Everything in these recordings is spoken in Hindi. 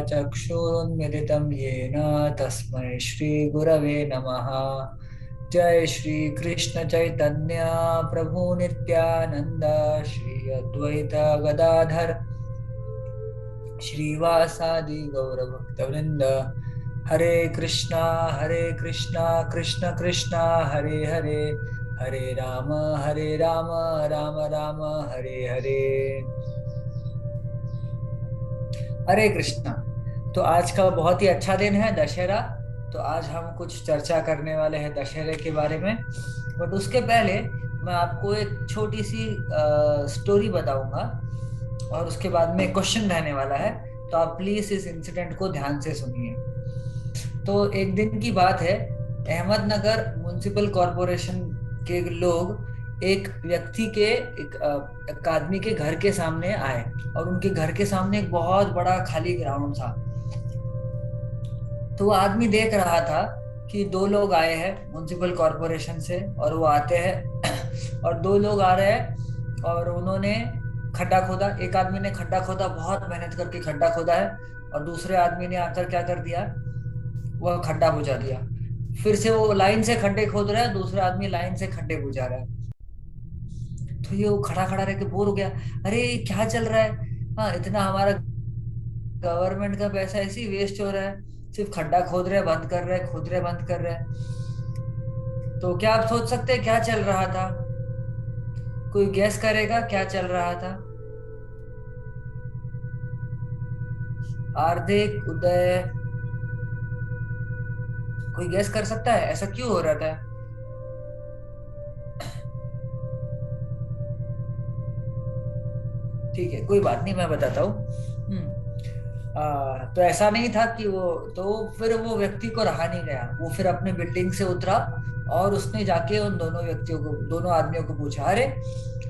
चक्षुरुन्मिलितं येन तस्मै श्रीगुरवे नमः। जय श्री कृष्ण चैतन्य प्रभु नित्यानंद, श्री अद्वैत गदाधर श्रीवासादि गौर भक्तवृंद। हरे कृष्णा कृष्ण कृष्णा हरे हरे, हरे राम राम राम हरे हरे। हरे कृष्णा। तो आज का बहुत ही अच्छा दिन है, दशहरा। तो आज हम कुछ चर्चा करने वाले हैं दशहरे के बारे में। बट उसके पहले मैं आपको एक छोटी सी स्टोरी बताऊंगा और उसके बाद में क्वेश्चन रहने वाला है। तो आप प्लीज इस इंसिडेंट को ध्यान से सुनिए। तो एक दिन की बात है, अहमदनगर म्युनिसिपल कॉरपोरेशन के लोग एक व्यक्ति के एक आदमी के घर के सामने आए और उनके घर के सामने एक बहुत बड़ा खाली ग्राउंड था। तो वो आदमी देख रहा था कि दो लोग आए हैं म्युनिसिपल कॉरपोरेशन से और वो आते हैं और दो लोग आ रहे हैं और उन्होंने खड्डा खोदा। एक आदमी ने खड्डा खोदा, बहुत मेहनत करके खड्डा खोदा है, और दूसरे आदमी ने आकर क्या कर दिया, वह खड्डा बुझा दिया। फिर से वो लाइन से खड्डे खोद रहा है, दूसरा आदमी लाइन से खड्डे बुझा रहा है। तो ये वो खड़ा खड़ा रह के बोर हो गया, अरे क्या चल रहा है। हाँ, इतना हमारा गवर्नमेंट का पैसा ऐसे ही वेस्ट हो रहा है, सिर्फ खड्डा खोद रहे बंद कर रहे, खोद रहे बंद कर रहे। तो क्या आप सोच सकते हैं क्या चल रहा था? कोई गैस करेगा क्या चल रहा था? हार्दिक, उदय, कोई गैस कर सकता है ऐसा क्यों हो रहा था? ठीक है, कोई बात नहीं, मैं बताता हूँ। तो ऐसा नहीं था कि वो, तो फिर वो व्यक्ति को रहा नहीं गया, वो फिर अपने बिल्डिंग से उतरा और उसने जाके उन दोनों व्यक्तियों को, दोनों आदमियों को पूछा, अरे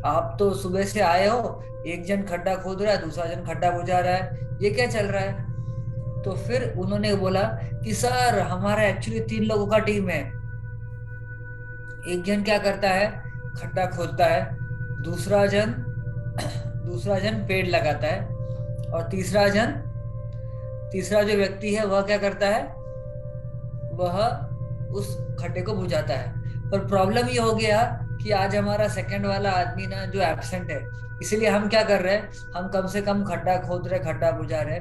आप तो सुबह से आए हो, एक जन खड्डा खोद रहा है, दूसरा जन खड्डा बुझा रहा है, ये क्या चल रहा है? तो फिर उन्होंने बोला कि सर हमारा एक्चुअली तीन लोगों का टीम है। एक जन क्या करता है, खड्डा खोदता है, दूसरा जन दूसरा जन पेड़ लगाता है, और तीसरा जो व्यक्ति है वह क्या करता है, वह उस खड्डे को बुझाता है। पर प्रॉब्लम ये हो गया कि आज हमारा सेकंड वाला आदमी ना जो एब्सेंट है, इसलिए हम क्या कर रहे हैं, हम कम से कम खड्डा खोद रहे, खड्डा बुझा रहे,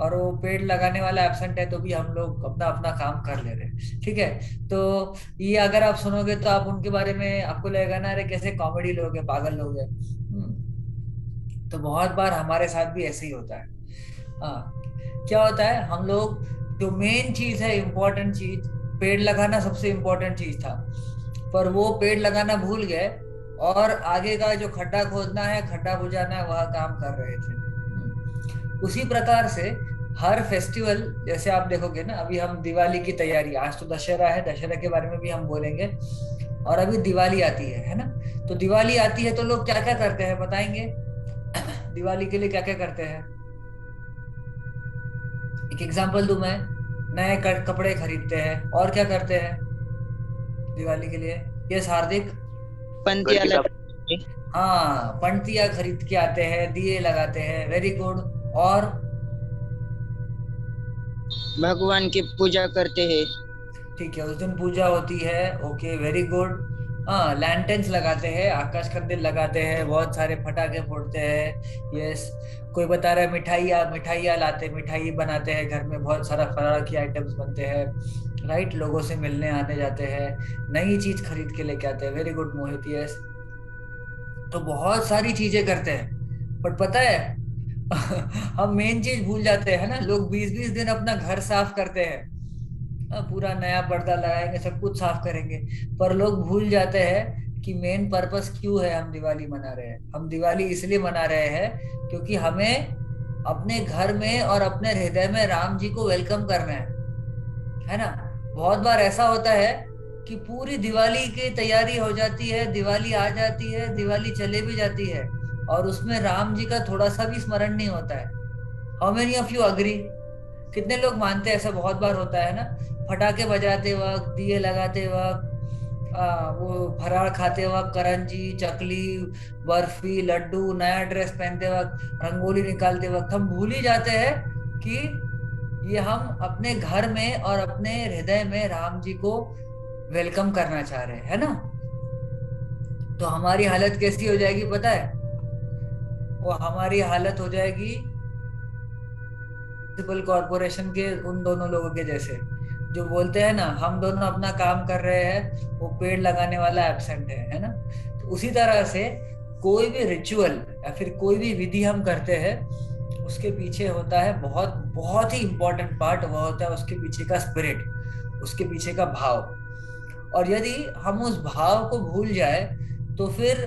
और वो पेड़ लगाने वाला एब्सेंट है, तो भी हम लोग अपना अपना काम कर ले रहे हैं। ठीक है। तो ये अगर आप सुनोगे तो आप उनके बारे में आपको लगेगा ना, अरे कैसे कॉमेडी लोग हैं, पागल लोग हैं। तो बहुत बार हमारे साथ भी ऐसे ही होता है। हाँ, क्या होता है, हम लोग जो मेन चीज है, इम्पोर्टेंट चीज, पेड़ लगाना सबसे इम्पोर्टेंट चीज था, पर वो पेड़ लगाना भूल गए और आगे का जो खड्डा खोदना है, खड्डा बुझाना है, वह काम कर रहे थे। उसी प्रकार से हर फेस्टिवल, जैसे आप देखोगे ना, अभी हम दिवाली की तैयारी, आज तो दशहरा है, दशहरा के बारे में भी हम बोलेंगे, और अभी दिवाली आती है ना। तो दिवाली आती है तो लोग क्या क्या करते हैं बताएंगे? दिवाली के लिए क्या क्या करते हैं? एक एग्जांपल दूं मैं, नए कपड़े खरीदते हैं, और क्या करते हैं दिवाली के लिए? यस हार्दिक। घर पंतिया की साफ। लगाते, हाँ, पंतियां खरीद के आते हैं, दिए लगाते हैं, वेरी गुड। और भगवान की पूजा करते हैं। ठीक है, उस दिन पूजा होती है, ओके वेरी गुड। हाँ, लैंटेन्स लगाते हैं, आकाश कंदील लगाते हैं, बहुत सारे पटाखे फोड़ते हैं। यस। कोई बता रहा है मिठाइयाँ मिठाइयाँ लाते, मिठाई बनाते हैं घर में, बहुत सारा फरार की आइटम्स बनते हैं। राइट, लोगों से मिलने आने जाते हैं, नई चीज खरीद के लेके आते हैं, वेरी गुड मोहित। यस। तो बहुत सारी चीजें करते हैं, पर पता है हम मेन चीज भूल जाते हैं ना। लोग 20-20 दिन अपना घर साफ करते हैं, पूरा नया पर्दा लगाएंगे, सब कुछ साफ करेंगे, पर लोग भूल जाते हैं कि मेन पर्पस क्यों है हम दिवाली मना रहे हैं। हम दिवाली इसलिए मना रहे हैं क्योंकि हमें अपने घर में और अपने हृदय में राम जी को वेलकम करना है ना। बहुत बार ऐसा होता है कि पूरी दिवाली की तैयारी हो जाती है, दिवाली आ जाती है, दिवाली चले भी जाती है, और उसमें राम जी का थोड़ा सा भी स्मरण नहीं होता है। How many of you agree? कितने लोग मानते हैं ऐसा बहुत बार होता है ना? फटाके बजाते वक्त, दिए लगाते वक्त, वो फराळ खाते वक्त, करंजी, चकली, बर्फी, लड्डू, नया ड्रेस पहनते वक्त, रंगोली निकालते वक्त हम भूल ही जाते हैं कि ये हम अपने घर में और अपने हृदय में राम जी को वेलकम करना चाह रहे हैं, है ना। तो हमारी हालत कैसी हो जाएगी पता है? वो हमारी हालत हो जाएगी म्युनिसिपल कॉरपोरेशन के उन दोनों लोगों के जैसे, जो बोलते हैं ना हम दोनों अपना काम कर रहे हैं, वो पेड़ लगाने वाला एब्सेंट है ना। तो उसी तरह से कोई भी रिचुअल या फिर कोई भी विधि हम करते हैं, उसके पीछे होता है बहुत बहुत ही इंपॉर्टेंट पार्ट, वह होता है उसके पीछे का स्पिरिट, उसके पीछे का भाव। और यदि हम उस भाव को भूल जाए तो फिर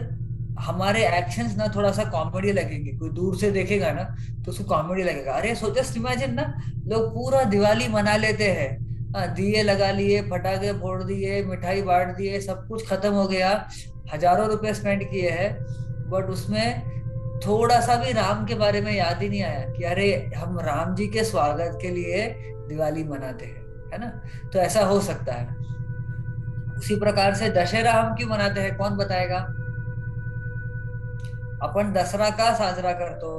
हमारे एक्शंस ना थोड़ा सा कॉमेडी लगेंगे, कोई दूर से देखेगा ना तो उसको कॉमेडी लगेगा। अरे सो जस्ट इमेजिन ना, लोग पूरा दिवाली मना लेते हैं, दिए लगा लिए, पटाखे फोड़ दिए, मिठाई बांट दिए, सब कुछ खत्म हो गया, हजारों रुपए स्पेंड किए हैं, बट उसमें थोड़ा सा भी राम के बारे में याद ही नहीं आया कि अरे हम राम जी के स्वागत के लिए दिवाली मनाते हैं, है ना। तो ऐसा हो सकता है। उसी प्रकार से दशहरा हम क्यों मनाते हैं, कौन बताएगा? अपन दसरा का साजरा करतो?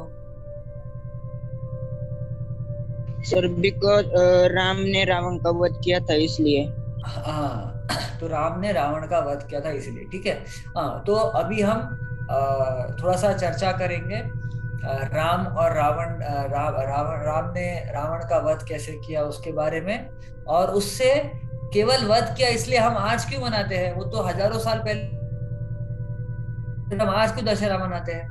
सर बिकॉज राम ने रावण का वध किया था इसलिए। हाँ, तो राम ने रावण का वध किया था इसलिए, ठीक है। हाँ, तो अभी हम थोड़ा सा चर्चा करेंगे राम और रावण, राम ने रावण का वध कैसे किया उसके बारे में। और उससे केवल वध किया इसलिए हम आज क्यों मनाते हैं, वो तो हजारों साल पहले, हम आज क्यों दशहरा मनाते हैं,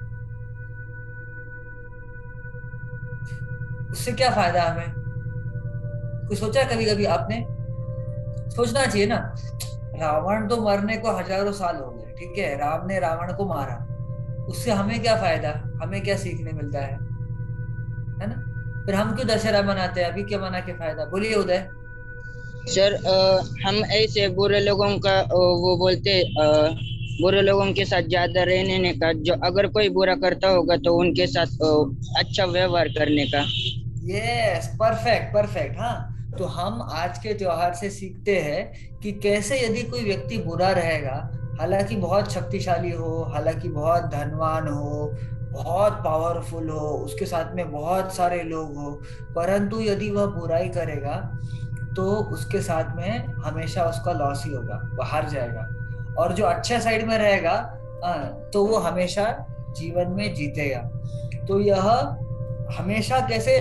उससे क्या फायदा हमें? कोई सोचा कभी कभी आपने? सोचना चाहिए ना। रावण तो मरने को हजारों साल हो गए, ठीक है, राम ने रावण को मारा, उससे हमें क्या फायदा, हमें क्या सीखने मिलता है ना। फिर हम क्यों दशहरा मनाते हैं, अभी क्या मना के फायदा, बोलिए उदय। सर हम ऐसे बुरे लोगों का वो बोलते बुरे लोगों के साथ ज्यादा रहने का, जो अगर कोई बुरा करता होगा तो उनके साथ अच्छा व्यवहार करने का। Yes, perfect perfect. हाँ, तो हम आज के त्योहार से सीखते हैं कि कैसे यदि कोई व्यक्ति बुरा रहेगा, हालांकि बहुत शक्तिशाली हो, हालांकि बहुत धनवान हो, बहुत पावरफुल हो, उसके साथ में बहुत सारे लोग हो, परंतु यदि वह बुराई करेगा तो उसके साथ में हमेशा उसका लॉस ही होगा, वह हार जाएगा। और जो अच्छे साइड में रहेगा, तो वो हमेशा जीवन में जीतेगा। तो यह हमेशा कैसे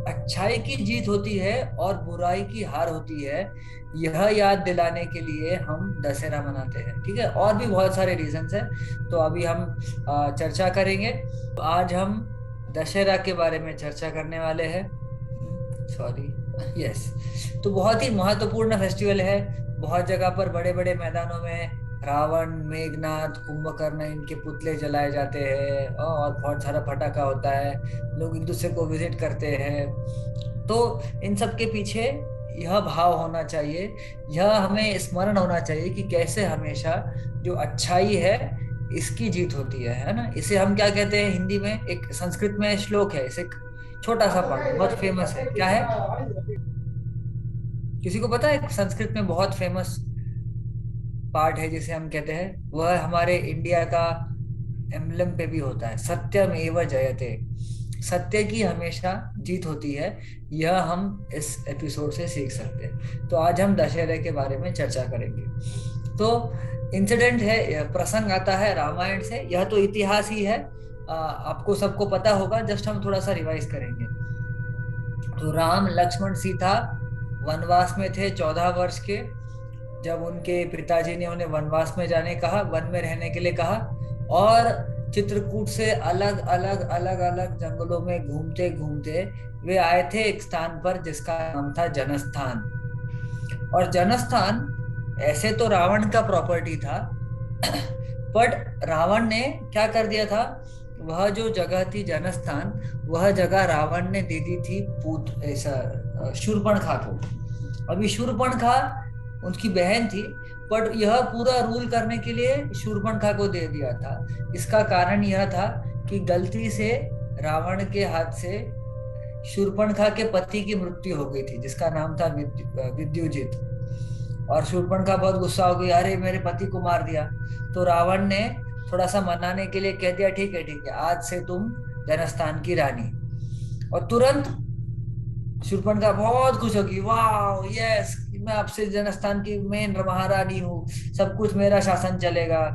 अच्छाई की जीत होती है और बुराई की हार होती है, यह याद दिलाने के लिए हम दशहरा मनाते हैं, ठीक है। और भी बहुत सारे रीजंस हैं, तो अभी हम चर्चा करेंगे। तो आज हम दशहरा के बारे में चर्चा करने वाले हैं। Sorry, yes. तो बहुत ही महत्वपूर्ण फेस्टिवल है। बहुत जगह पर बड़े बड़े मैदानों में रावण, मेघनाथ, कुंभकर्ण, इनके पुतले जलाए जाते हैं और बहुत सारा पटाखा होता है, लोग एक दूसरे को विजिट करते हैं। तो इन सब के पीछे यह भाव होना चाहिए, यह हमें स्मरण होना चाहिए कि कैसे हमेशा जो अच्छाई है इसकी जीत होती है ना। इसे हम क्या कहते हैं हिंदी में, एक संस्कृत में श्लोक है, इसे छोटा सा पार्ट बहुत फेमस है, क्या है, किसी को पता है? संस्कृत में बहुत फेमस पार्ट है जिसे हम कहते हैं, वह हमारे इंडिया का एम्बलम पे भी होता है, सत्यम एव जयते, सत्य की हमेशा जीत होती है। यह हम इस एपिसोड से सीख सकते हैं। तो आज हम दशहरे के बारे में चर्चा करेंगे। तो इंसिडेंट है, यह प्रसंग आता है रामायण से, यह तो इतिहास ही है, आपको सबको पता होगा, जस्ट हम थोड़ा सा रिवाइज करेंगे। तो राम, लक्ष्मण, सीता वनवास में थे 14 वर्ष के, जब उनके पिताजी ने उन्हें वनवास में जाने कहा, वन में रहने के लिए कहा, और चित्रकूट से अलग अलग अलग अलग जंगलों में घूमते घूमते वे आए थे एक स्थान पर जिसका नाम था जनस्थान। और जनस्थान ऐसे तो रावण का प्रॉपर्टी था, बट रावण ने क्या कर दिया था, वह जो जगह थी जनस्थान, वह जगह रावण ने दे दी थी पूत ऐसा शूर्पणखा को। अभी शूर्पणखा उनकी बहन थी, बट यह पूरा रूल करने के लिए शूर्पणखा को दे दिया था। इसका कारण यह था कि गलती से रावण के हाथ से शूर्पणखा के पति की मृत्यु हो गई थी, जिसका नाम था विद्युजित। और शूर्पणखा बहुत गुस्सा हो गई, अरे मेरे पति को मार दिया। तो रावण ने थोड़ा सा मनाने के लिए कह दिया, ठीक है ठीक है, आज से तुम जनस्थान की रानी। और तुरंत शूर्पणखा बहुत खुश होगी, वाह यस, मैं आपसे जनस्थान की मेन महारानी हूँ, सब कुछ मेरा शासन चलेगा।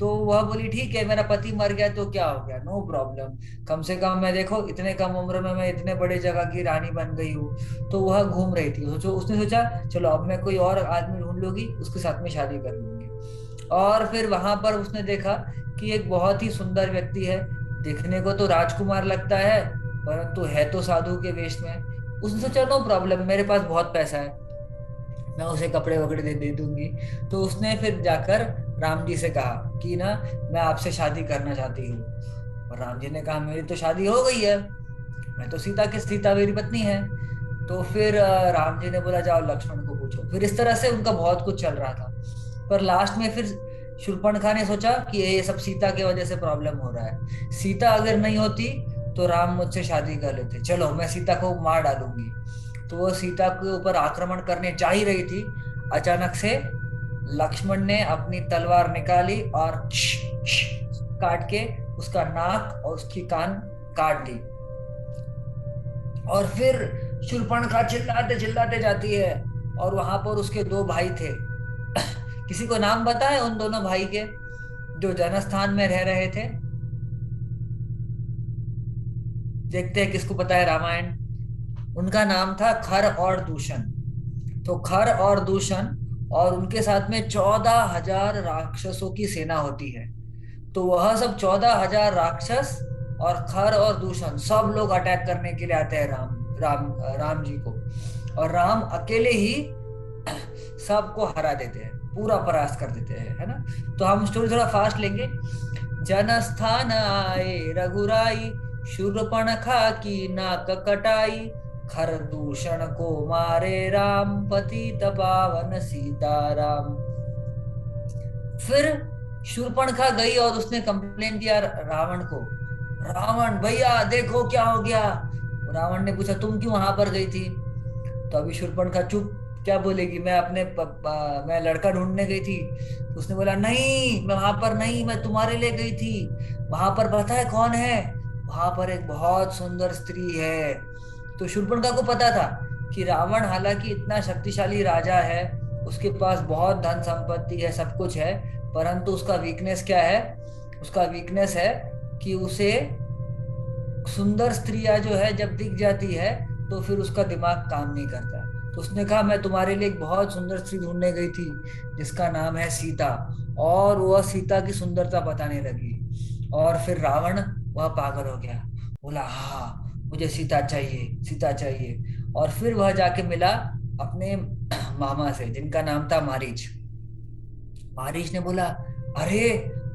तो वह बोली ठीक है, मेरा पति मर गया तो क्या हो गया, नो प्रॉब्लम, कम से कम मैं देखो इतने कम उम्र में मैं इतने बड़े जगह की रानी बन गई हूँ। तो वह घूम रही थी, सोचो उसने सोचा चलो अब मैं कोई और आदमी ढूंढ लूंगी, उसके साथ में शादी कर लूंगी। और फिर वहां पर उसने देखा कि एक बहुत ही सुंदर व्यक्ति है, दिखने को तो राजकुमार लगता है परंतु है तो साधु के वेश में। उसने सोचा नो प्रॉब्लम, मेरे पास बहुत पैसा है, मैं उसे कपड़े वगैरह दे दूंगी। तो उसने फिर जाकर राम जी से कहा कि ना मैं आपसे शादी करना चाहती हूँ। और राम जी ने कहा मेरी तो शादी हो गई है, मैं तो सीता मेरी पत्नी है। तो फिर राम जी ने बोला जाओ लक्ष्मण को पूछो। फिर इस तरह से उनका बहुत कुछ चल रहा था। पर लास्ट में फिर शूर्पणखा ने सोचा कि ये सब सीता की वजह से प्रॉब्लम हो रहा है, सीता अगर नहीं होती तो राम मुझसे शादी कर लेते, चलो मैं सीता को मार डालूंगी। तो वो सीता के ऊपर आक्रमण करने जा ही रही थी, अचानक से लक्ष्मण ने अपनी तलवार निकाली और काट के उसका नाक और उसकी कान काट दी। और फिर शूर्पणखा चिल्लाते चिल्लाते जाती है, और वहां पर उसके दो भाई थे। किसी को नाम पता है उन दोनों भाई के जो जनस्थान में रह रहे थे? देखते हैं किसको पता है रामायण। उनका नाम था खर और दूषण। तो खर और दूषण और उनके साथ में 14,000 राक्षसों की सेना होती है। तो वह सब 14,000 राक्षस और खर और दूषण सब लोग अटैक करने के लिए आते हैं राम जी को। और राम अकेले ही सबको हरा देते हैं, पूरा परास्त कर देते हैं, है ना। तो हम स्टोरी थोड़ा फास्ट लेंगे। जनस्थान आए रघुराई, शूर्पणखा की नाक कटाई, खरदूषण को मारे राम, पतित पावन सीताराम। फिर शूर्पणखा गई और उसने कंप्लेन किया रावण को, रावण भैया देखो क्या हो गया। रावण ने पूछा तुम क्यों वहां पर गई थी? तो अभी शूर्पणखा चुप, क्या बोलेगी, मैं मैं लड़का ढूंढने गई थी। तो उसने बोला नहीं मैं वहां पर नहीं, मैं तुम्हारे लिए गई थी। वहां पर पता है कौन है? वहां पर एक बहुत सुंदर स्त्री है। तो शूर्पणखा को पता था कि रावण हालांकि इतना शक्तिशाली राजा है, उसके पास बहुत धन संपत्ति है, सब कुछ है, परंतु उसका वीकनेस क्या है? उसका वीकनेस है कि उसे सुंदर स्त्रियां जो है जब दिख जाती है तो फिर उसका दिमाग काम नहीं करता। तो उसने कहा मैं तुम्हारे लिए एक बहुत सुंदर स्त्री ढूंढने गई थी जिसका नाम है सीता। और वह सीता की सुंदरता बताने लगी। और फिर रावण वह पागल हो गया, बोला हाँ मुझे सीता चाहिए, सीता चाहिए। और फिर वह जाके मिला अपने मामा से जिनका नाम था मारीच। मारीच ने बोला अरे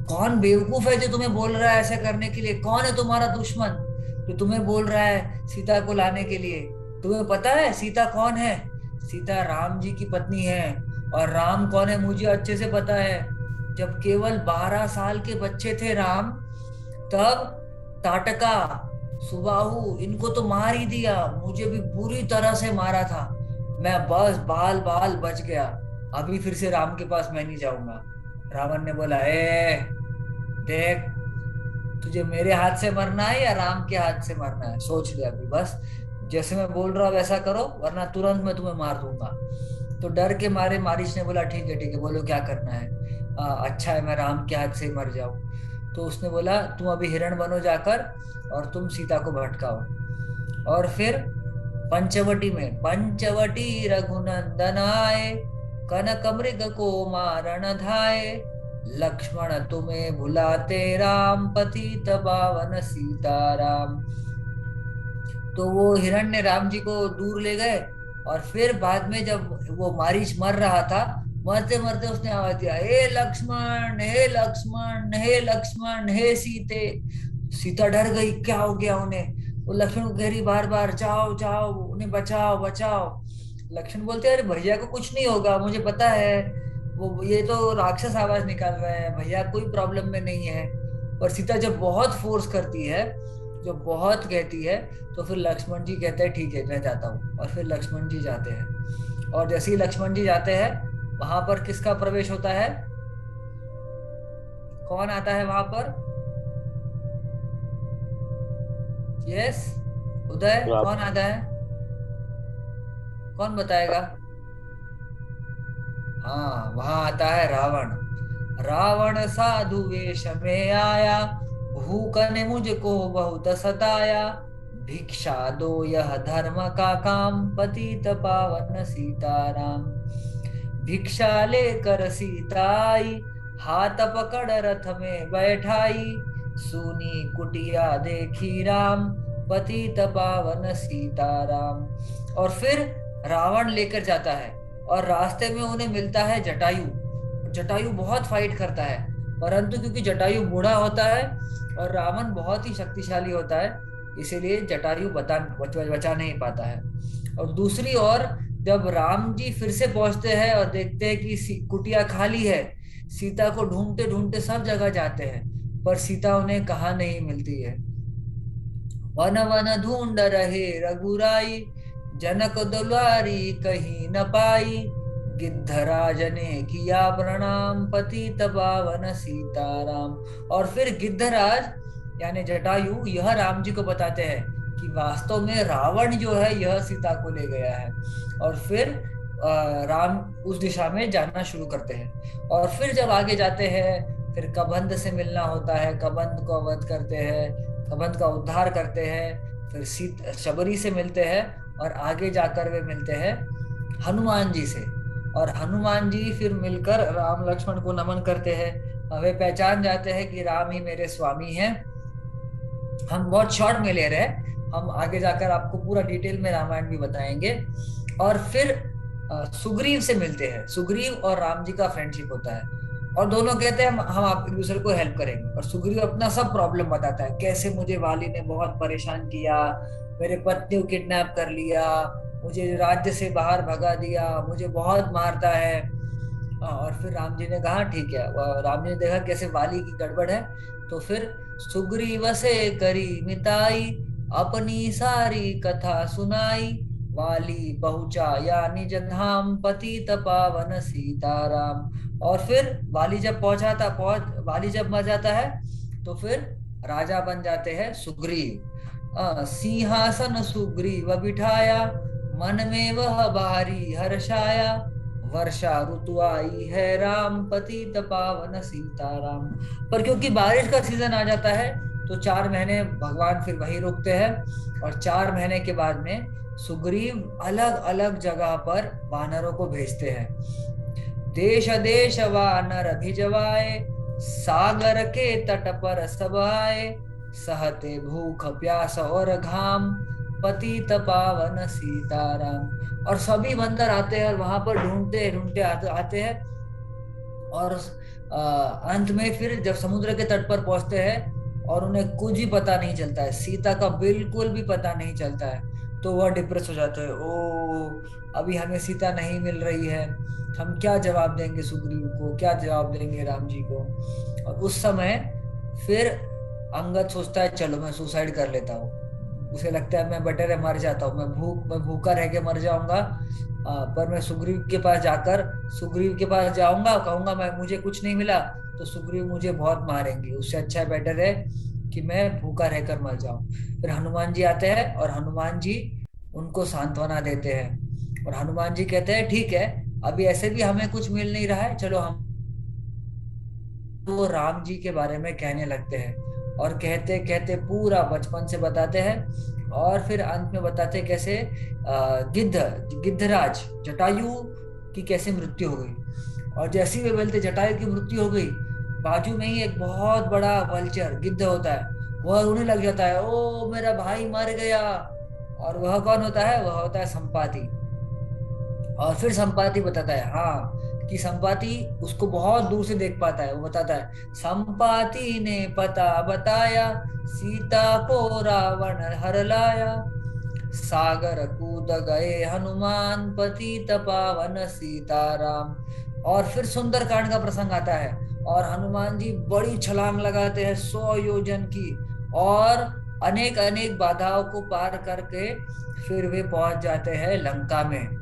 कौन बेवकूफ है जो तुम्हें बोल रहा है ऐसे करने के लिए, कौन है तुम्हारा दुश्मन जो तुम्हें बोल रहा है सीता को लाने के लिए? तुम्हें पता है सीता कौन है? सीता राम जी की पत्नी है। और राम कौन है मुझे अच्छे से पता है। जब केवल 12 साल के बच्चे थे राम, तब ताटका, सुबाहु इनको तो मार ही दिया, मुझे भी पूरी तरह से मारा था। मैं बस बाल बाल बच गया, अभी फिर से राम के पास मैं नहीं जाऊंगा। रावण ने बोला देख, तुझे मेरे हाथ से मरना है या राम के हाथ से मरना है, सोच ले अभी बस, जैसे मैं बोल रहा हूँ वैसा करो वरना तुरंत मैं तुम्हें मार दूंगा। तो डर के मारे मारीच ने बोला ठीक है बोलो क्या करना है। अच्छा है मैं राम के हाथ से ही मर जाऊं। तो उसने बोला तुम अभी हिरण बनो जाकर और तुम सीता को भटकाओ। और फिर पंचवटी रघुनंदन आए, कनक मृग को मारण धाये, लक्ष्मण तुम्हें भुलाते राम, पतित पावन सीताराम। तो वो हिरण्य राम जी को दूर ले गए। और फिर बाद में जब वो मारीच मर रहा था, मरते मरते उसने आवाज दिया हे लक्ष्मण, हे लक्ष्मण, हे लक्ष्मण, हे सीते। सीता डर गई, क्या हो गया उन्हें? वो लक्ष्मण को कह रही बार बार जाओ जाओ उन्हें बचाओ बचाओ। लक्ष्मण बोलते अरे भैया को कुछ नहीं होगा, मुझे पता है, वो ये तो राक्षस आवाज निकाल रहा है, भैया कोई प्रॉब्लम में नहीं है। पर सीता जब बहुत फोर्स करती है, जो बहुत कहती है, तो फिर लक्ष्मण जी कहते हैं ठीक है मैं जाता हूँ। और फिर लक्ष्मण जी जाते हैं। और जैसे ही लक्ष्मण जी जाते हैं, वहां पर किसका प्रवेश होता है? कौन आता है वहां पर? यस, उदय राम कौन आता है? कौन बताएगा? हाँ, वहां आता है रावण। रावण साधु वेश में आया, भूख ने मुझको बहुत सताया। भिक्षा दो यह धर्म का काम, पतित पावन सीताराम। भिक्षा लेकर सीता आई, हाथ पकड़ रथ में बैठाई। सुनी कुटिया देखी राम, पतित पावन सीताराम। और फिर रावण लेकर जाता है, और रास्ते में उन्हें मिलता है जटायु। जटायु बहुत फाइट करता है, परंतु क्योंकि जटायु बूढ़ा होता है और रावण बहुत ही शक्तिशाली होता है, इसीलिए जटायु बचा नहीं पाता है। और दूसरी ओर जब राम जी फिर से पहुंचते हैं और देखते हैं कि कुटिया खाली है, सीता को ढूंढते ढूंढते सब जगह जाते हैं, पर सीता उन्हें कहाँ नहीं मिलती है। वन वन ढूंढ रहे रघुराई, जनक दुलारी कहीं न पाई। गिद्धराज ने किया प्रणाम, पतित पावन सीताराम। और फिर गिद्धराज यानी जटायु यह राम जी को बताते हैं कि वास्तव में रावण जो है यह सीता को ले गया है। और फिर राम उस दिशा में जाना शुरू करते हैं। और फिर जब आगे जाते हैं, फिर कबंध से मिलना होता है, कबंध को वध करते हैं, कबंध का उद्धार करते हैं। फिर शबरी से मिलते हैं, और आगे जाकर वे मिलते हैं हनुमान जी से। और हनुमान जी फिर मिलकर राम लक्ष्मण को नमन करते हैं। वे पहचान जाते हैं कि राम ही मेरे स्वामी हैं। हम बहुत शॉर्ट में ले रहे हैं, हम आगे जाकर आपको पूरा डिटेल में रामायण भी बताएंगे। और फिर सुग्रीव से मिलते हैं। सुग्रीव और राम जी का फ्रेंडशिप होता है, और दोनों कहते हैं हम आप एक दूसरे को हेल्प करेंगे। और सुग्रीव अपना सब प्रॉब्लम बताता है, कैसे मुझे वाली ने बहुत परेशान किया, मेरे पत्नी को किडनैप कर लिया, मुझे राज्य से बाहर भगा दिया, मुझे बहुत मारता है। और फिर राम जी ने कहा ठीक है। राम जी ने देखा कैसे वाली की गड़बड़ है, तो फिर सुग्रीव से करी मिताई, अपनी सारी कथा सुनाई। वाली पहुंचा या निज धाम, पतित पावन सीताराम। और फिर वाली जब वाली जब मर जाता है, तो फिर राजा बन जाते हैं सुग्रीव। सिंहासन सुग्रीव बिठाया, मन में वह भारी हर्षाया। वर्षा ऋतु आई है राम, पतित पावन सीताराम। पर क्योंकि बारिश का सीजन आ जाता है, तो 4 महीने भगवान फिर वहीं रुकते हैं। और 4 महीने के बाद में सुग्रीव अलग अलग जगह पर वानरों को भेजते हैं। देश देश वानर भिजवाए, सागर के तट पर सब आए। सहते भूख प्यास और घाम, पतित पावन सीताराम। और सभी बंदर आते हैं और वहां पर ढूंढते ढूंढते आते हैं। और अंत में फिर जब समुद्र के तट पर पहुंचते हैं और उन्हें कुछ भी पता नहीं चलता है, सीता का बिल्कुल भी पता नहीं चलता है, तो वह डिप्रेस हो जाते हैं। ओ, अभी हमें सीता नहीं मिल रही है, हम क्या जवाब देंगे सुग्रीव को, क्या जवाब देंगे राम जी को। और उस समय फिर अंगद सोचता है चलो मैं सुसाइड कर लेता हूँ। उसे लगता है मैं बेटर है मर जाता हूँ, मैं भूखा रह के मर जाऊंगा। पर मैं सुग्रीव के पास जाऊंगा, कहूंगा मैं मुझे कुछ नहीं मिला, तो सुग्रीव मुझे बहुत मारेंगे। उससे अच्छा बेटर है कि मैं भूखा रहकर मर जाऊं। फिर हनुमान जी आते हैं और हनुमान जी उनको सांत्वना देते हैं। और हनुमान जी कहते हैं ठीक है, अभी ऐसे भी हमें कुछ मिल नहीं रहा है, चलो हम वो राम जी के बारे में कहने लगते हैं। और कहते कहते पूरा बचपन से बताते हैं, और फिर अंत में बताते कैसे गिद्धराज जटायु की कैसे मृत्यु हो गई। और जैसे ही वे बोलते जटायु की मृत्यु हो गई, बाजू में ही एक बहुत बड़ा वल्चर गिद्ध होता है, वह रोने लग जाता है, ओ मेरा भाई मर गया। और वह कौन होता है? वह होता है संपाति। और फिर संपाति बताता है हाँ, कि संपाति उसको बहुत दूर से देख पाता है। वो बताता है संपाति ने पता बताया, सीता को रावण हर लाया। सागर कूद गए हनुमान, पतित पावन सीताराम। और फिर सुंदरकांड का प्रसंग आता है, और हनुमान जी बड़ी छलांग लगाते हैं 100 योजन की, और अनेक अनेक बाधाओं को पार करके फिर वे पहुंच जाते हैं लंका में।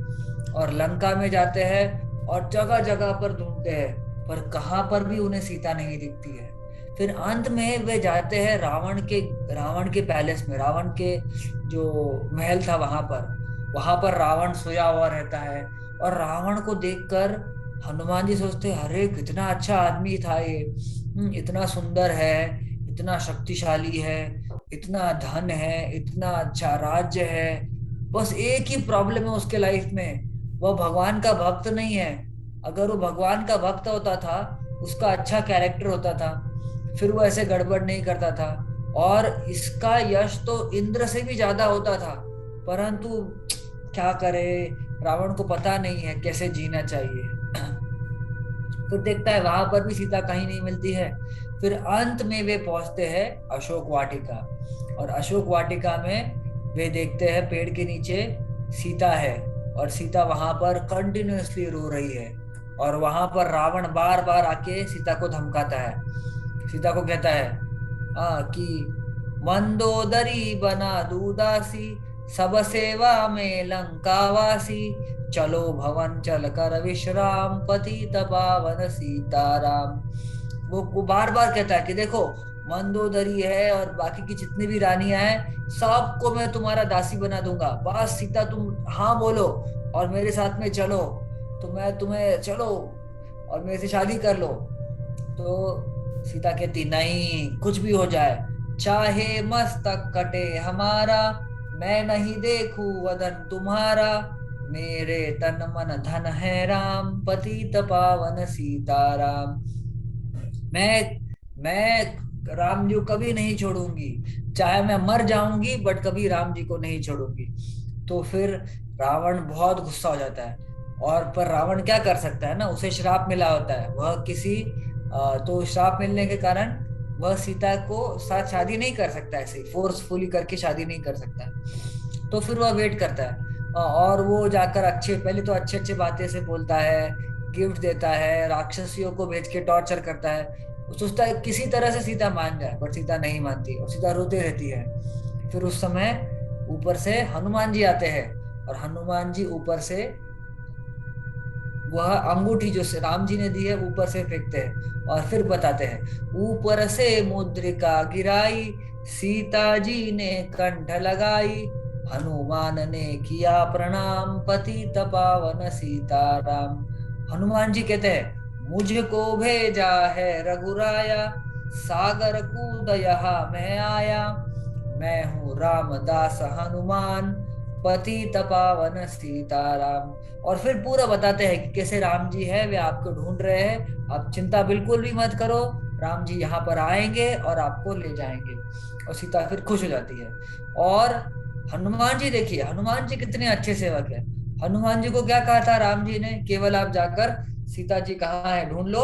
और लंका में जाते हैं और जगह जगह पर ढूंढते हैं, पर कहां पर भी उन्हें सीता नहीं दिखती है। फिर अंत में वे जाते हैं रावण के पैलेस में, रावण के जो महल था वहां पर। वहां पर रावण सोया हुआ रहता है। और रावण को देखकर हनुमान जी सोचते हैं, अरे कितना अच्छा आदमी था ये, इतना सुंदर है, इतना शक्तिशाली है, इतना धन है, इतना अच्छा राज्य है। बस एक ही प्रॉब्लम है उसके लाइफ में, वह भगवान का भक्त नहीं है। अगर वो भगवान का भक्त होता था, उसका अच्छा कैरेक्टर होता था, फिर वो ऐसे गड़बड़ नहीं करता था, और इसका यश तो इंद्र से भी ज्यादा होता था। परंतु क्या करे, रावण को पता नहीं है कैसे जीना चाहिए। फिर देखता है वहां पर भी सीता कहीं नहीं मिलती है। फिर अंत में वे पहुंचते हैं अशोक वाटिका। और अशोक वाटिका में वे देखते हैं पेड़ के नीचे सीता है, और सीता वहां पर कंटिन्यूअसली रो रही है। और वहां पर रावण बार बार आके सीता को धमकाता है, सीता को कहता है कि मंदोदरी बना दूदासी, सब सेवा में लंकावासी, चलो भवन चल कर विश्राम, पतित पावन सीताराम। वो बार बार कहता है कि देखो, मंदोदरी है और बाकी की जितनी भी रानियां हैं, सबको मैं तुम्हारा दासी बना दूंगा, बस सीता तुम हाँ बोलो और मेरे साथ में चलो, तो मैं तुम्हें चलो और मेरे से शादी कर लो। तो सीता कहती, नहीं, कुछ भी हो जाए, चाहे मस्तक कटे हमारा, मैं नहीं देखूं वदन तुम्हारा, मेरे तन मन धन है राम, पतित पावन सीताराम। मैं राम जी को कभी नहीं छोड़ूंगी, चाहे मैं मर जाऊंगी बट कभी राम जी को नहीं छोड़ूंगी। तो फिर रावण बहुत गुस्सा हो जाता है। और पर रावण क्या कर सकता है ना, उसे श्राप मिला होता है, वह किसी तो श्राप मिलने के कारण वह सीता को साथ शादी नहीं कर सकता, ऐसे फोर्सफुली करके शादी नहीं कर सकता है। तो फिर वह वेट करता है, और वो जाकर अच्छे, पहले तो अच्छे अच्छे बातें से बोलता है, गिफ्ट देता है, राक्षसियों को भेज के टॉर्चर करता है। वो सोचता है किसी तरह से सीता मान जाए, पर सीता नहीं मानती और सीता रोती रहती है। फिर उस समय ऊपर से हनुमान जी आते हैं, और हनुमान जी ऊपर से वह अंगूठी जो राम जी ने दी है ऊपर से फेंकते हैं, और फिर बताते हैं, ऊपर से मुद्रिका गिराई, सीता जी ने कंठ लगाई, हनुमान ने किया प्रणाम, पतित पावन सीताराम। हनुमान जी कहते हैं, मुझको भेजा है रघुराया, सागर कूद यहाँ मैं आया, मैं हूँ रामदास हनुमान, पतित पावन सीताराम। और फिर पूरा बताते हैं कि कैसे राम जी है, वे आपको ढूंढ रहे हैं, आप चिंता बिल्कुल भी मत करो, राम जी यहाँ पर आएंगे और आपको ले जाएंगे। और सीता फिर खुश हो जाती है। और हनुमान जी देखिए, हनुमान जी कितने अच्छे सेवक है। हनुमान जी को क्या कहा था राम जी ने, केवल आप जाकर सीता जी कहाँ है ढूंढ लो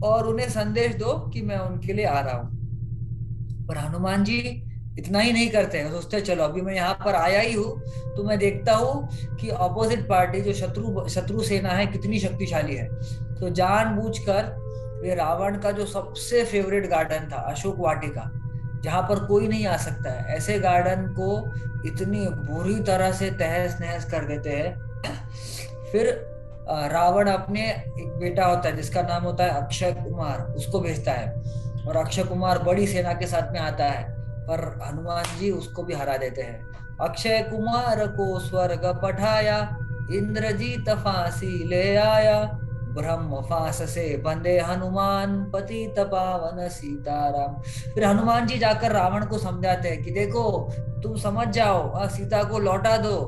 और उन्हें संदेश दो कि मैं उनके लिए आ रहा हूँ। पर हनुमान जी इतना ही नहीं करते हैं, सोचते हैं, चलो अभी मैं यहाँ पर आया ही हूँ तो मैं देखता हूँ कि अपोजिट पार्टी जो शत्रु शत्रु सेना है कितनी शक्तिशाली है। तो जानबूझकर वे रावण का जो सबसे फेवरेट गार्डन था अशोक वाटिका, जहां पर कोई नहीं आ सकता है, ऐसे गार्डन को इतनी बुरी तरह से तहस नहस कर देते हैं। फिर रावण अपने एक बेटा होता है जिसका नाम होता है अक्षय कुमार, उसको भेजता है, और अक्षय कुमार बड़ी सेना के साथ में आता है, पर हनुमान जी उसको भी हरा देते हैं। अक्षय कुमार को स्वर्ग पठाया, इंद्रजीत फांसी ले आया, ब्रह्म फांस से बंधे हनुमान, पतित पावन सीताराम। फिर हनुमान जी जाकर रावण को समझाते हैं कि देखो, तुम समझ जाओ, सीता को लौटा दो।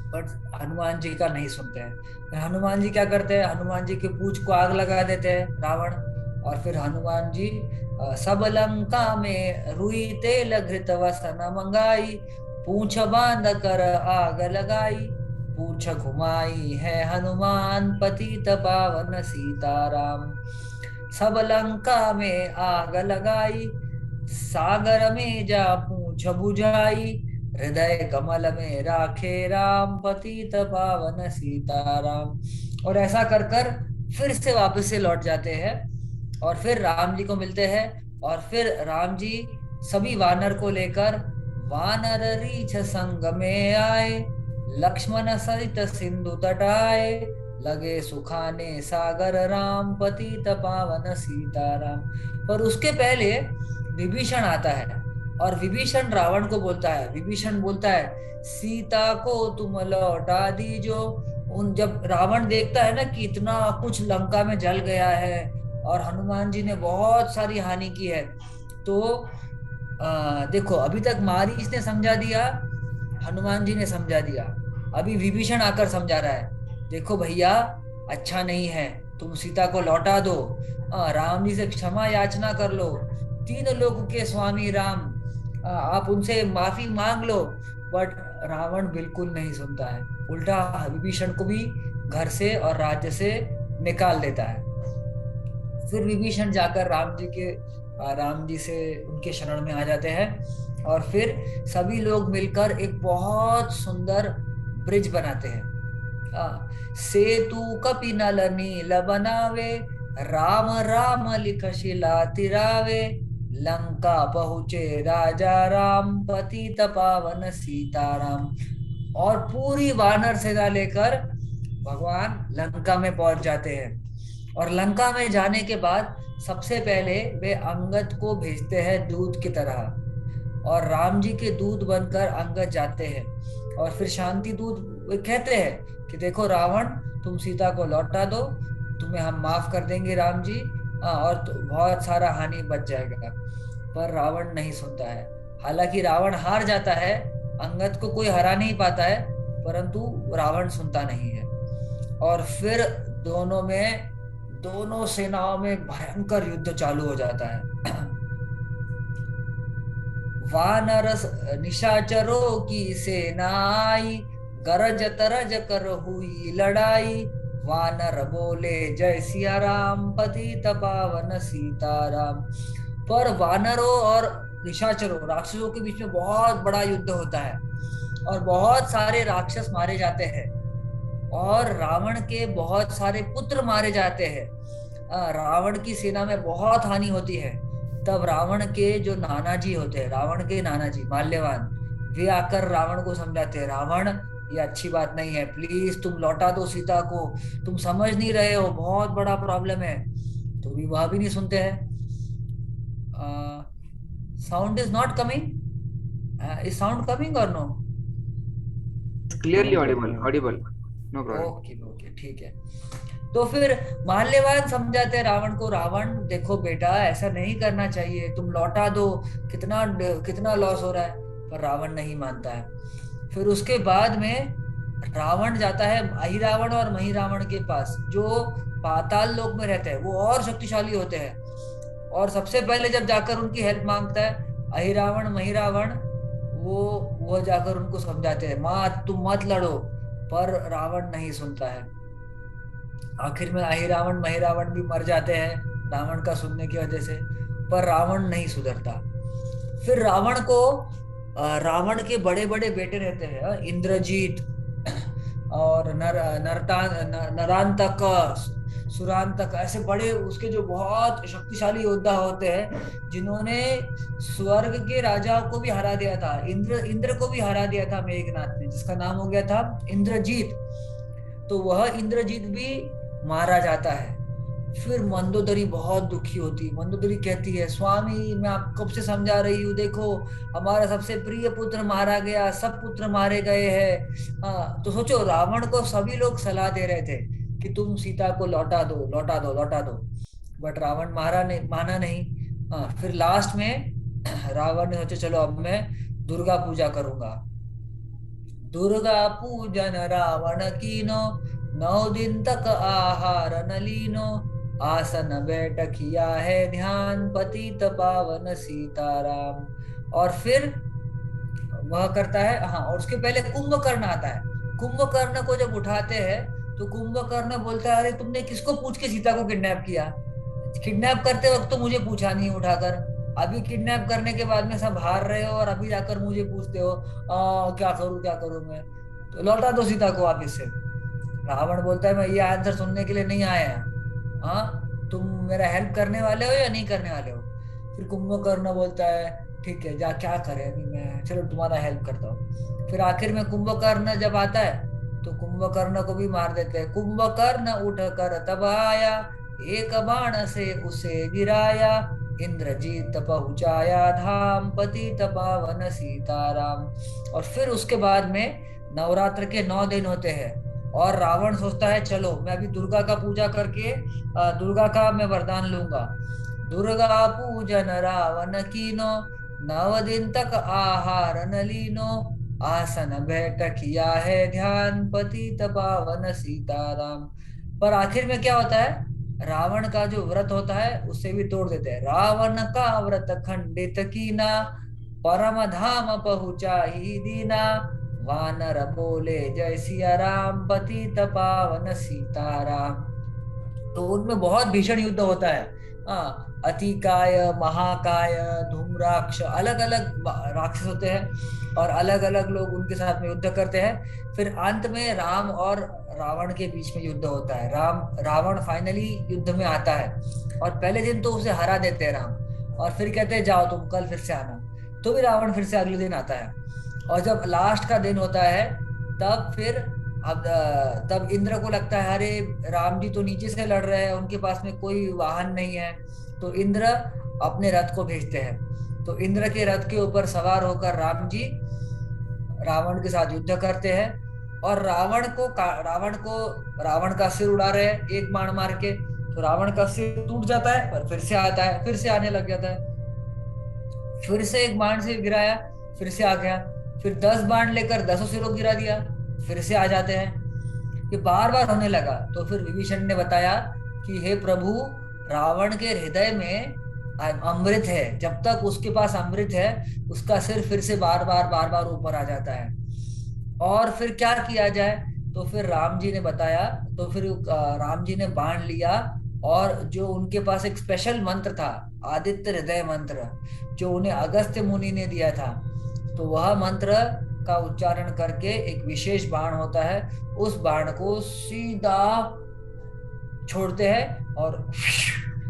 बट हनुमान जी का नहीं सुनते हैं। फिर हनुमान जी क्या करते हैं, हनुमान जी के पूंछ को आग लगा देते हैं रावण। और फिर हनुमान जी सब लंका में रुई तेल घृत वसन मंगाई, पूंछ बांध कर आग लगाई, पूंछ घुमाई है हनुमान, पतित पावन सीताराम। सब लंका में आग लगाई, सागर में जा पूंछ बुझाई, हृदय कमल में राखे राम, पतित पावन सीताराम। और ऐसा कर कर फिर से वापस से लौट जाते हैं, और फिर राम जी को मिलते हैं। और फिर राम जी सभी वानर को लेकर वानर रीछ संग में आए, लक्ष्मण सहित सिंधु तट आए, लगे सुखाने सागर राम, पतित पावन सीताराम। पर उसके पहले विभीषण आता है, और विभीषण रावण को बोलता है, विभीषण बोलता है सीता को तुम लौटा दीजो। उन जब रावण देखता है ना कि इतना कुछ लंका में जल गया है और हनुमान जी ने बहुत सारी हानि की है, तो देखो अभी तक मारीच ने समझा दिया, हनुमान जी ने समझा दिया, अभी विभीषण आकर समझा रहा है, देखो भैया अच्छा नहीं है, तुम सीता को लौटा दो, राम जी से क्षमा याचना कर लो, तीन लोक के स्वामी राम, आप उनसे माफी मांग लो। बट रावण बिल्कुल नहीं सुनता है, उल्टा विभीषण को भी घर से और राज्य से निकाल देता है। फिर विभीषण जाकर राम जी से उनके शरण में आ जाते हैं, और फिर सभी लोग मिलकर एक बहुत सुंदर ब्रिज बनाते हैं। सेतु कपि नल नील बनावे, राम राम लिख शिला तिरावे, लंका पहुँचे राजा राम, पतित पावन सीताराम। और पूरी वानर सेना लेकर भगवान लंका में पहुंच जाते हैं। और लंका में जाने के बाद सबसे पहले वे अंगद को भेजते हैं दूत की तरह, और राम जी के दूत बनकर अंगद जाते हैं। और फिर शांति दूत वे कहते हैं कि देखो रावण, तुम सीता को लौटा दो, तुम्हें हम माफ कर देंगे राम जी, और बहुत सारा हानि बच जाएगा। पर रावण नहीं सुनता है। हालांकि रावण हार जाता है, अंगद को कोई हरा नहीं पाता है, परंतु रावण सुनता नहीं है। और फिर दोनों में दोनों सेनाओं में भयंकर युद्ध चालू हो जाता है। वानर निशाचरों की सेना आई, गरज तरज कर हुई लड़ाई, वानर बोले जय सिया राम, पतित पावन सीताराम। पर वानरों और निशाचरों राक्षसों के बीच में बहुत बड़ा युद्ध होता है, और बहुत सारे राक्षस मारे जाते हैं, और रावण के बहुत सारे पुत्र मारे जाते हैं। रावण की सेना में बहुत हानि होती है। तब रावण के जो नाना जी होते हैं, रावण के नाना जी माल्यवान, वे आकर रावण को समझाते हैं, रावण ये अच्छी बात नहीं है, प्लीज तुम लौटा दो सीता को, तुम समझ नहीं रहे हो, बहुत बड़ा प्रॉब्लम है। तो भी वह भी नहीं सुनते हैं। Sound is not coming, is sound coming or no? Clearly audible, audible. No problem. Okay okay ठीक है। तो फिर माल्यवान समझाते हैं रावण को, रावण देखो बेटा ऐसा नहीं करना चाहिए, तुम लौटा दो, कितना कितना लॉस हो रहा है। पर रावण नहीं मानता है। फिर उसके बाद में रावण जाता है अहिरावण और महिरावण के पास, जो पाताल लोक में रहते हैं, वो और शक्तिशाली होते हैं। और सबसे पहले जब जाकर उनकी हेल्प मांगता है अहिरावण महिरावण, वो वो जाकर उनको समझाते हैं, माँ तुम मत लड़ो। पर रावण नहीं सुनता है। आखिर में अहिरावण महिरावण भी मर जाते हैं रावण का सुनने की वजह से। पर रावण नहीं सुधरता। फिर रावण को रावण के बड़े बड़े बेटे रहते हैं, इंद्रजीत और नरांतक, सुरांतक, ऐसे बड़े उसके जो बहुत शक्तिशाली योद्धा होते हैं, जिन्होंने स्वर्ग के राजाओं को भी हरा दिया था, इंद्र को भी हरा दिया था मेघनाथ ने, जिसका नाम हो गया था इंद्रजीत। तो वह इंद्रजीत भी मारा जाता है। फिर मंदोदरी बहुत दुखी होती, मंदोदरी कहती है, स्वामी मैं आपको कब से समझा रही हूँ, देखो हमारा सबसे प्रिय पुत्र मारा गया, सब पुत्र मारे गए हैं। तो सोचो रावण को सभी लोग सलाह दे रहे थे कि तुम सीता को लौटा दो लौटा दो लौटा दो, बट रावण माना नहीं। फिर लास्ट में रावण ने सोचा चलो अब मैं दुर्गा पूजा करूंगा। दुर्गा पूजन रावण कीनो, 9 दिन तक आहार न लीनो, आसन बैठकिया है ध्यान, पतित पावन सीताराम। और फिर वह करता है, हाँ, और उसके पहले कुंभकर्ण आता है। कुंभकर्ण को जब उठाते हैं तो कुंभकर्ण बोलता है, अरे तुमने किसको पूछ के सीता को किडनैप किया? किडनैप करते वक्त तो मुझे पूछा नहीं उठाकर, अभी किडनैप करने के बाद में सब हार रहे हो और अभी जाकर मुझे पूछते हो क्या करूं मैं? तो लौटा दो सीता को वापिस से। रावण बोलता है मैं ये आंसर सुनने के लिए नहीं आया। हाँ, तुम मेरा हेल्प करने वाले हो या नहीं करने वाले हो? फिर कुंभकर्ण बोलता है ठीक है, जा क्या करे अभी मैं, चलो तुम्हारा हेल्प करता हूँ। फिर आखिर में कुंभकर्ण जब आता है तो कुंभकर्ण को भी मार देते हैं। कुंभकर्ण उठ कर तब आया, एक बाण से उसे गिराया, इंद्रजीत पहुंचाया धाम, पतित पावन सीताराम। और फिर उसके बाद में नवरात्र के 9 दिन होते हैं, और रावण सोचता है चलो मैं अभी दुर्गा का पूजा करके दुर्गा का मैं वरदान लूंगा। दुर्गा पूजन रावण कीनो, 9 दिन तक आहार न लीनो, आसन बैठ किया है ध्यान, पतित पावन सीताराम। पर आखिर में क्या होता है, रावण का जो व्रत होता है उसे भी तोड़ देते हैं। रावण का व्रत खंडित कीना, परम धाम पहुंचा ही दीना, वानर बोले जय सिया राम, पतित पावन सीताराम। तो उनमें बहुत भीषण युद्ध होता है। हाँ, अतिकाय, महाकाय, धूम्राक्ष, अलग अलग राक्षस होते हैं, और अलग अलग लोग उनके साथ में युद्ध करते हैं। फिर अंत में राम और रावण के बीच में युद्ध होता है। रावण फाइनली युद्ध में आता है, और पहले दिन तो उसे हरा देते हैं राम, और फिर कहते हैं जाओ तुम कल फिर से आना। तो भी रावण फिर से अगले दिन आता है, और जब लास्ट का दिन होता है तब फिर तब इंद्र को लगता है अरे राम जी तो नीचे से लड़ रहे हैं, उनके पास में कोई वाहन नहीं है। तो इंद्र अपने रथ को भेजते हैं। तो इंद्र के रथ के ऊपर सवार होकर राम जी रावण के साथ युद्ध करते हैं, और रावण का सिर उड़ा रहे हैं एक बाण मार के। तो रावण का सिर टूट जाता है, पर फिर से आता है, फिर से आने लग जाता है। फिर से एक बाण से गिराया, फिर से आ गया। फिर 10 बाण लेकर 10 सिरों गिरा दिया, फिर से आ जाते हैं। ये बार बार होने लगा। तो फिर विभीषण ने बताया कि हे प्रभु, रावण के हृदय में अमृत है, जब तक उसके पास अमृत है उसका सिर फिर से बार बार ऊपर आ जाता है। और फिर क्या किया जाए, तो फिर राम जी ने बताया। तो फिर राम जी ने बाण लिया, और जो उनके पास एक स्पेशल मंत्र था, आदित्य हृदय मंत्र, जो उन्हें अगस्त्य मुनि ने दिया था, तो वह मंत्र का उच्चारण करके एक विशेष बाण होता है, उस बाण को सीधा छोड़ते हैं, और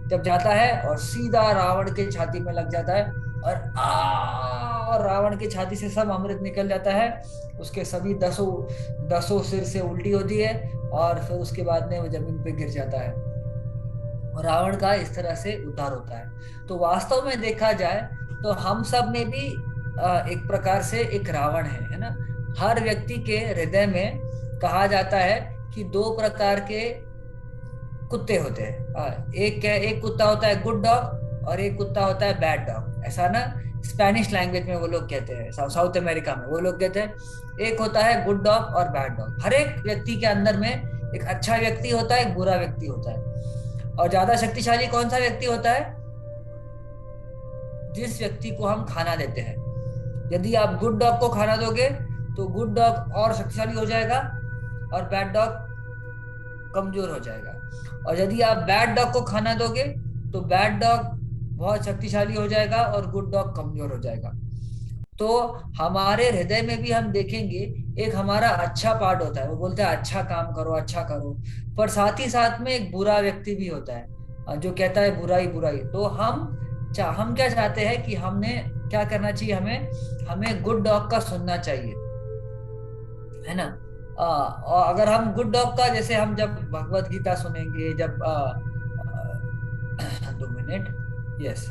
जब जाता है और सीधा रावण के छाती में लग जाता है, और रावण की छाती से सब अमृत निकल जाता है। उसके सभी दसों सिर से उल्टी होती है, और फिर उसके बाद में वो जमीन पे गिर जाता है, और रावण का इस तरह से उद्धार होता है। तो वास्तव में देखा जाए तो हम सब में भी एक प्रकार से एक रावण है ना। हर व्यक्ति के हृदय में कहा जाता है कि 2 प्रकार के कुत्ते होते हैं। एक कुत्ता होता है गुड डॉग, और एक कुत्ता होता है बैड डॉग, ऐसा ना स्पेनिश लैंग्वेज में वो लोग कहते हैं, साउथ अमेरिका में वो लोग कहते हैं एक होता है गुड डॉग और बैड डॉग। हर एक व्यक्ति के अंदर में एक अच्छा व्यक्ति होता है, एक बुरा व्यक्ति होता है। और ज्यादा शक्तिशाली कौन सा व्यक्ति होता है, जिस व्यक्ति को हम खाना देते हैं। यदि आप गुड डॉग को खाना दोगे तो गुड डॉग और शक्तिशाली हो जाएगा, और बैड डॉग कमजोर हो जाएगा। और यदि आप बैड डॉग को खाना दोगे तो बैड डॉग बहुत शक्तिशाली हो जाएगा, और गुड डॉग कमजोर हो जाएगा। तो हमारे हृदय में भी हम देखेंगे एक हमारा अच्छा पार्ट होता है, वो बोलते हैं अच्छा काम करो, अच्छा करो। पर साथ ही साथ में एक बुरा व्यक्ति भी होता है जो कहता है बुराई बुराई। तो हम क्या चाहते हैं कि हमने क्या करना चाहिए, हमें गुड डॉग का सुनना चाहिए, है ना। और अगर हम गुड डॉग का, जैसे हम जब भगवत गीता सुनेंगे, जब 2 मिनट, यस,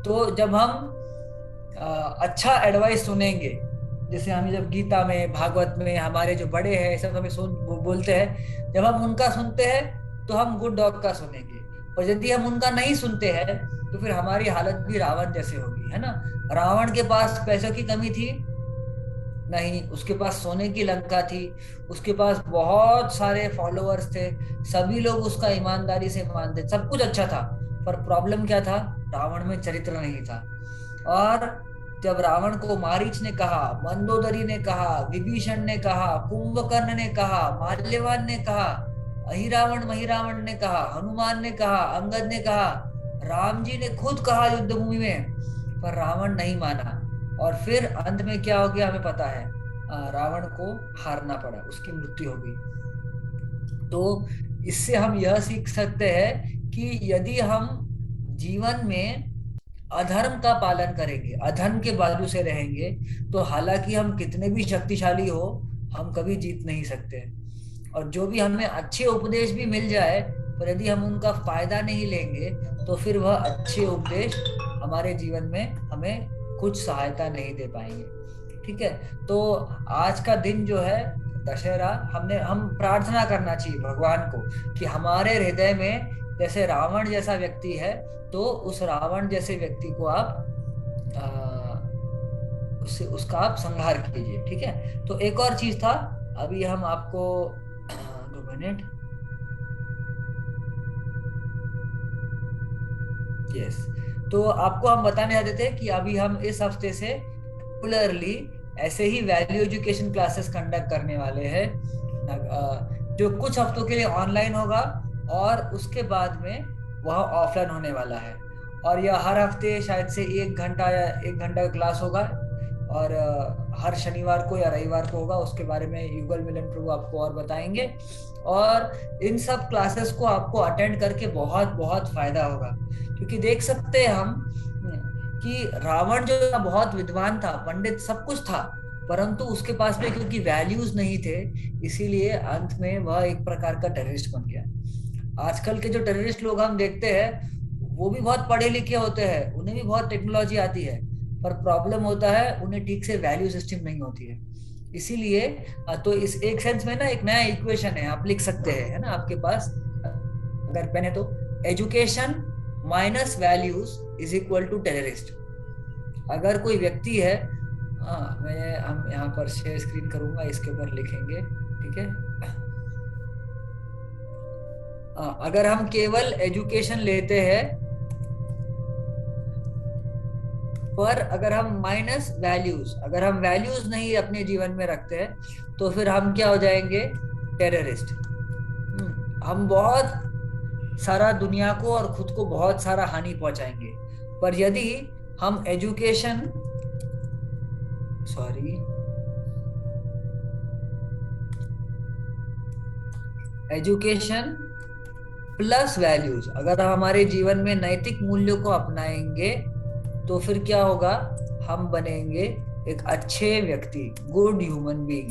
तो जब हम अच्छा एडवाइस सुनेंगे, जैसे हम जब गीता में, भागवत में हमारे जो बड़े हैं सब हमें बोलते हैं, जब हम उनका सुनते हैं तो हम गुड डॉग का सुनेंगे। और यदि हम उनका नहीं सुनते हैं तो फिर हमारी हालत भी रावण जैसे होगी, है ना। रावण के पास पैसों की कमी थी नहीं, उसके पास सोने की लंका थी, उसके पास बहुत सारे फॉलोअर्स थे, सभी लोग उसका ईमानदारी से मानते, सब कुछ अच्छा था। पर प्रॉब्लम क्या था, रावण में चरित्र नहीं था। और जब रावण को मारीच ने कहा, मंदोदरी ने कहा, विभीषण ने कहा, कुंभकर्ण ने कहा, माल्यवान ने कहा, अहिरावण महिरावण ने कहा, हनुमान ने कहा, अंगद ने कहा, राम जी ने खुद कहा युद्ध भूमि में, पर रावण नहीं माना। और फिर अंत में क्या हो गया हमें पता है, रावण को हारना पड़ा, उसकी मृत्यु हो गई। तो इससे हम यह सीख सकते हैं कि यदि हम जीवन में अधर्म का पालन करेंगे, अधर्म के बाजू से रहेंगे, तो हालांकि हम कितने भी शक्तिशाली हो, हम कभी जीत नहीं सकते। और जो भी हमें अच्छे उपदेश भी मिल जाए, पर यदि हम उनका फायदा नहीं लेंगे तो फिर वह अच्छे उपदेश हमारे जीवन में हमें कुछ सहायता नहीं दे पाएंगे। ठीक है, तो आज का दिन जो है दशहरा, हम प्रार्थना करना चाहिए भगवान को कि हमारे हृदय में जैसे रावण जैसा व्यक्ति है, तो उस रावण जैसे व्यक्ति को आप उससे उसका आप संहार कीजिए। ठीक है, तो एक और चीज था, अभी हम आपको 2 मिनट, यस, तो आपको हम बताने चाहते थे कि अभी हम इस हफ्ते से रेगुलरली ऐसे ही वैल्यू एजुकेशन क्लासेस कंडक्ट करने वाले हैं, जो कुछ हफ्तों के लिए ऑनलाइन होगा और उसके बाद में वह ऑफलाइन होने वाला है। और यह हर हफ्ते शायद से 1 घंटा या 1 घंटा का क्लास होगा, और हर शनिवार को या रविवार को होगा। उसके बारे में युगल मिलन प्रभु आपको और बताएंगे। और इन सब क्लासेस को आपको अटेंड करके बहुत बहुत फायदा होगा, क्योंकि देख सकते हैं हम कि रावण जो था बहुत विद्वान था, पंडित सब कुछ था, परंतु उसके पास में क्योंकि वैल्यूज नहीं थे, इसीलिए अंत में वह एक प्रकार का टेररिस्ट बन गया। आजकल के जो टेररिस्ट लोग हम देखते हैं वो भी बहुत पढ़े लिखे होते हैं, उन्हें भी बहुत टेक्नोलॉजी आती है, पर प्रॉब्लम होता है उन्हें ठीक से वैल्यू सिस्टम नहीं होती है। इसीलिए तो इस एक सेंस में ना एक नया इक्वेशन है, आप लिख सकते हैं, है ना आपके पास अगर पेन है तो, education minus values is equal to terrorist. अगर कोई व्यक्ति है, मैं हम यहाँ पर शेयर स्क्रीन करूंगा, इसके ऊपर लिखेंगे। ठीक है, अगर हम केवल एजुकेशन लेते हैं पर अगर हम माइनस वैल्यूज, अगर हम वैल्यूज नहीं अपने जीवन में रखते हैं, तो फिर हम क्या हो जाएंगे, टेररिस्ट। हम बहुत सारा दुनिया को और खुद को बहुत सारा हानि पहुंचाएंगे। पर यदि हम एजुकेशन प्लस वैल्यूज, अगर हम हमारे जीवन में नैतिक मूल्यों को अपनाएंगे तो फिर क्या होगा, हम बनेंगे एक अच्छे व्यक्ति, गुड ह्यूमन बीइंग।